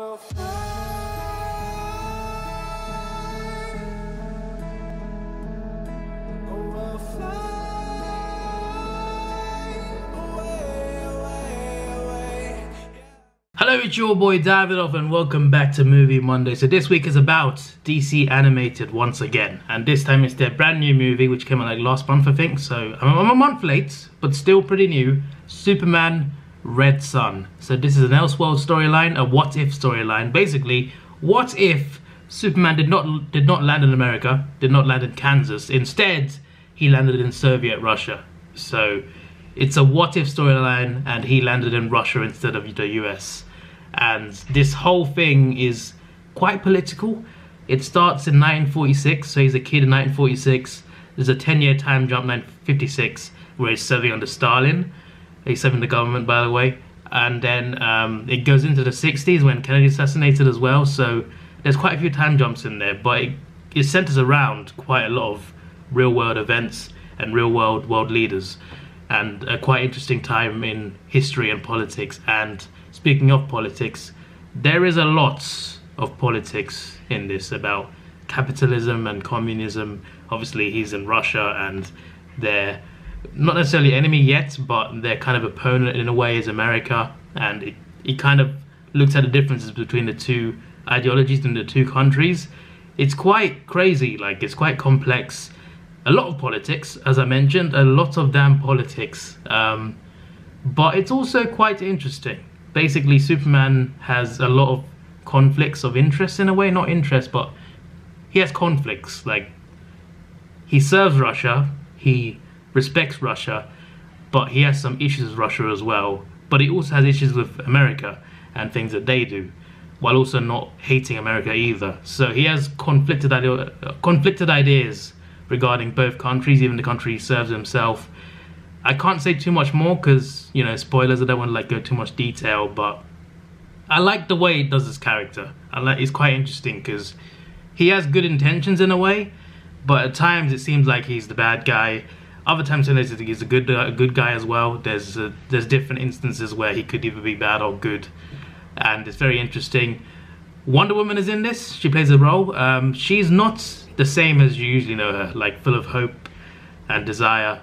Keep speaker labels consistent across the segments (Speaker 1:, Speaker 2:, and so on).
Speaker 1: will
Speaker 2: Hello, it's your boy Davidoff and welcome back to Movie Monday. So this week is about DC Animated once again, and this time it's their brand new movie which came out like last month I think, so I'm a month late but still pretty new. Superman Red Sun. So this is an Elseworld storyline, a what if storyline. Basically, what if Superman did not land in America, did not land in Kansas, instead he landed in Soviet Russia. So it's a what if storyline and he landed in Russia instead of the US. And this whole thing is quite political. It starts in 1946, so he's a kid in 1946. There's a 10-year time jump, 1956, where he's serving under Stalin. He's serving the government, by the way. And then it goes into the 60s when Kennedy's assassinated as well. So there's quite a few time jumps in there, but it centers around quite a lot of real-world events and real-world world leaders. And a quite interesting time in history and politics. And speaking of politics, there is a lot of politics in this about capitalism and communism. Obviously he's in Russia and they're not necessarily enemy yet, but they're kind of opponent in a way is America, and it kind of looks at the differences between the two ideologies in the two countries. It's quite crazy, like it's quite complex. A lot of politics, as I mentioned, a lot of damn politics, but it's also quite interesting. Basically, Superman has a lot of conflicts of interest in a way, not interest, but he has conflicts. Like, he serves Russia, he respects Russia, but he has some issues with Russia as well. But he also has issues with America and things that they do, while also not hating America either. So he has conflicted ideas regarding both countries, even the country he serves himself. I can't say too much more because, you know, spoilers, I don't want to go too much detail, but I like the way he does his character. It's quite interesting because he has good intentions in a way, but at times it seems like he's the bad guy. Other times he's a good guy as well. There's different instances where he could either be bad or good, and it's very interesting. Wonder Woman is in this. She plays a role. She's not the same as you usually know her, like full of hope and desire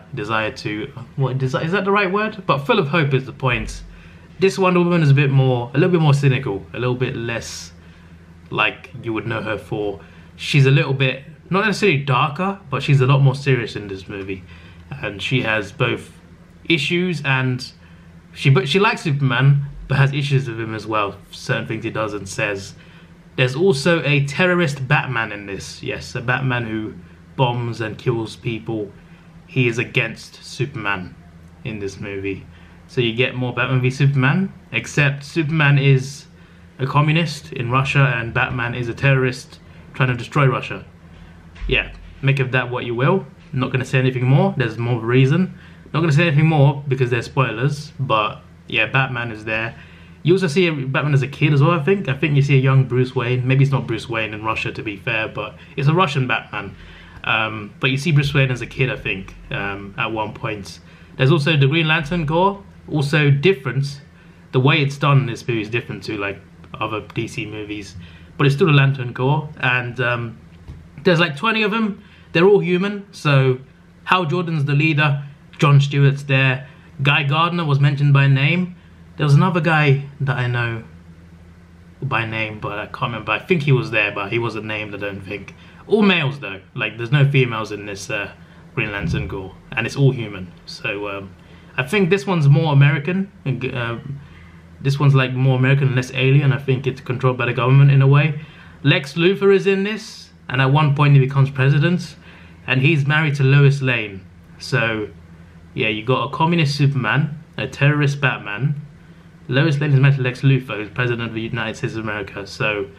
Speaker 2: to, is that the right word? But full of hope is the point. This Wonder Woman is a little bit more cynical, a little bit less like you would know her for. She's a little bit, not necessarily darker, but she's a lot more serious in this movie. And she has both issues and she likes Superman, but has issues with him as well. Certain things he does and says. There's also a terrorist Batman in this. Yes, a Batman who bombs and kills people. He is against Superman in this movie. So you get more Batman v Superman, except Superman is a communist in Russia and Batman is a terrorist trying to destroy Russia. Yeah, make of that what you will. I'm not going to say anything more. There's more of a reason. Not going to say anything more because there's spoilers. But yeah, Batman is there. You also see Batman as a kid as well, I think. I think you see a young Bruce Wayne. Maybe it's not Bruce Wayne in Russia, to be fair, but it's a Russian Batman. But you see Bruce Wayne as a kid, I think, at one point. There's also the Green Lantern Corps. Also different. The way it's done in this movie is different to like other DC movies. But it's still the Lantern Corps. And there's like 20 of them. They're all human. So Hal Jordan's the leader. Jon Stewart's there. Guy Gardner was mentioned by name. There was another guy that I know by name, but I can't remember. I think he was there, but he wasn't named, I don't think. All males, though. Like, there's no females in this Green Lantern Corps, and it's all human. So, I think this one's more American. This one's, like, more American and less alien. I think it's controlled by the government in a way. Lex Luthor is in this, and at one point he becomes president, and he's married to Lois Lane. So, yeah, you got a communist Superman, a terrorist Batman. Lois Lane is married to Lex Luthor, who's president of the United States of America. So,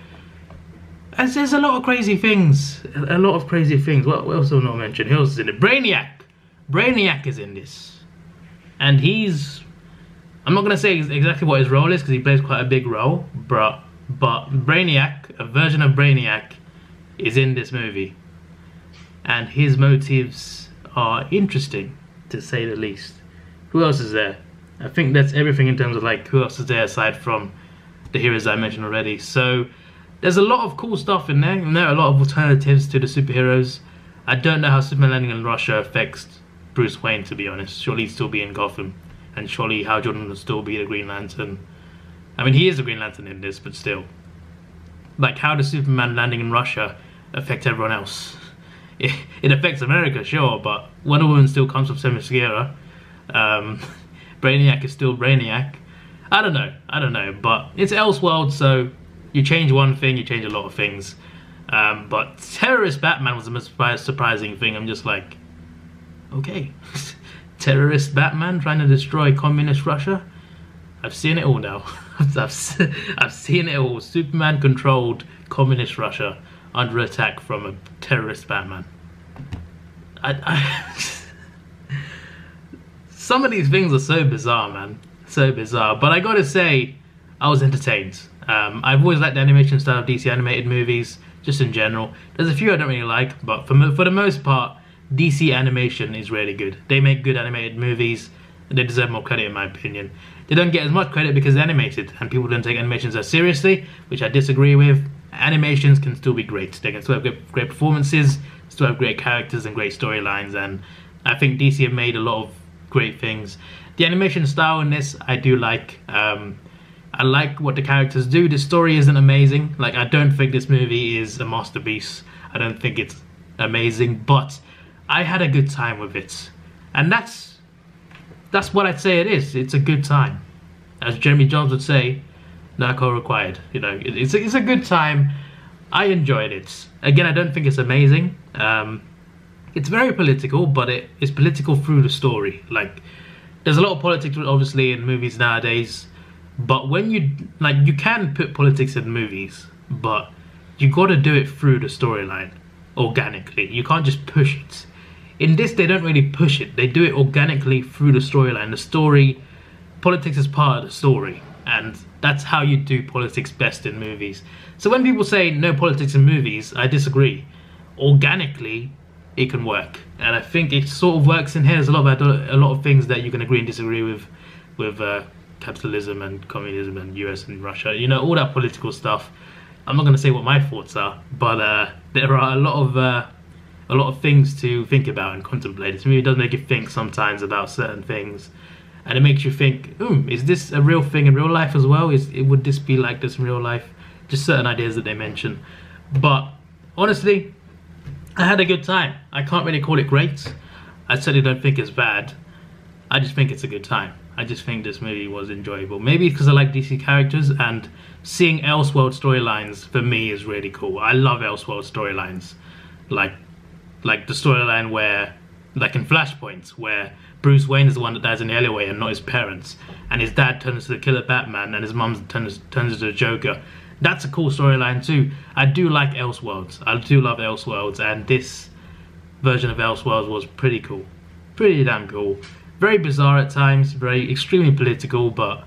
Speaker 2: there's a lot of crazy things. A lot of crazy things. What else have I not mentioned? Who else is in it? Brainiac. Brainiac is in this. And he's... I'm not going to say exactly what his role is, because he plays quite a big role. But Brainiac, a version of Brainiac, is in this movie. And his motives are interesting, to say the least. Who else is there? I think that's everything in terms of like who else is there aside from the heroes I mentioned already. So there's a lot of cool stuff in there, and there are a lot of alternatives to the superheroes. I don't know how Superman landing in Russia affects Bruce Wayne, to be honest. Surely he'd still be in Gotham, and surely Hal Jordan would still be the Green Lantern. I mean, he is the Green Lantern in this, but still. Like, how does Superman landing in Russia affect everyone else? It affects America, sure, but Wonder Woman still comes from Themyscira. Brainiac is still Brainiac. I don't know, but it's Elseworld, so you change one thing, you change a lot of things. But terrorist Batman was the most surprising thing. I'm just like, okay, terrorist Batman trying to destroy communist Russia? I've seen it all now. I've seen it all. Superman controlled communist Russia under attack from a terrorist Batman. Some of these things are so bizarre, man. So bizarre. But I gotta say, I was entertained. I've always liked the animation style of DC animated movies, just in general. There's a few I don't really like, but for the most part, DC animation is really good. They make good animated movies, and they deserve more credit in my opinion. They don't get as much credit because they're animated, and people don't take animations as seriously, which I disagree with. Animations can still be great. They can still have great performances, still have great characters and great storylines, and I think DC have made a lot of great things. The animation style in this, I do like. I like what the characters do. The story isn't amazing. Like, I don't think this movie is a masterpiece. I don't think it's amazing, but I had a good time with it. And that's what I'd say it is. It's a good time. As Jeremy Jobs would say, no alcohol required. You know, it's a good time. I enjoyed it. Again, I don't think it's amazing. It's very political, but it is political through the story. Like, there's a lot of politics, obviously, in movies nowadays. But when you can put politics in movies, but you got to do it through the storyline, organically. You can't just push it. In this, they don't really push it. They do it organically through the storyline. The story, politics is part of the story, and that's how you do politics best in movies. So when people say no politics in movies, I disagree. Organically, it can work, and I think it sort of works in here. There's a lot of things that you can agree and disagree with capitalism and communism and US and Russia. You know, all that political stuff. I'm not going to say what my thoughts are, but there are a lot of things to think about and contemplate. This movie does make you think sometimes about certain things, and it makes you think, is this a real thing in real life as well? Would this be like this in real life? Just certain ideas that they mention. But honestly, I had a good time. I can't really call it great. I certainly don't think it's bad. I just think it's a good time. I just think this movie was enjoyable. Maybe because I like DC characters, and seeing Elseworld storylines for me is really cool. I love Elseworld storylines. Like the storyline where, like in Flashpoint, where Bruce Wayne is the one that dies in the alleyway and not his parents, and his dad turns to the killer Batman, and his mum turns into the Joker. That's a cool storyline too. I do like Elseworlds. I do love Elseworlds, and this version of Elseworlds was pretty cool. Pretty damn cool. Very bizarre at times, very extremely political, but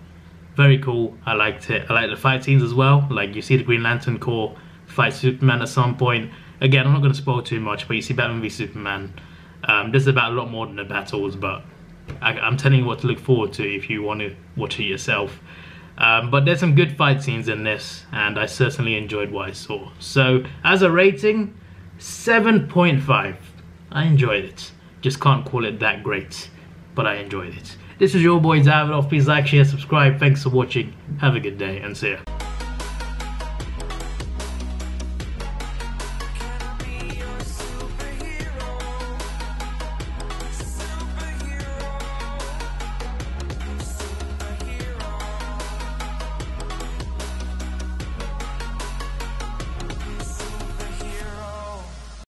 Speaker 2: very cool. I liked it. I like the fight scenes as well. Like, you see the Green Lantern Corps fight Superman at some point. Again, I'm not going to spoil too much, but you see Batman v Superman. This is about a lot more than the battles, but I'm telling you what to look forward to if you want to watch it yourself. But there's some good fight scenes in this, and I certainly enjoyed what I saw. So, as a rating, 7.5. I enjoyed it. Just can't call it that great, but I enjoyed it. This is your boy Davidoff. Please like, share, subscribe. Thanks for watching. Have a good day, and see ya.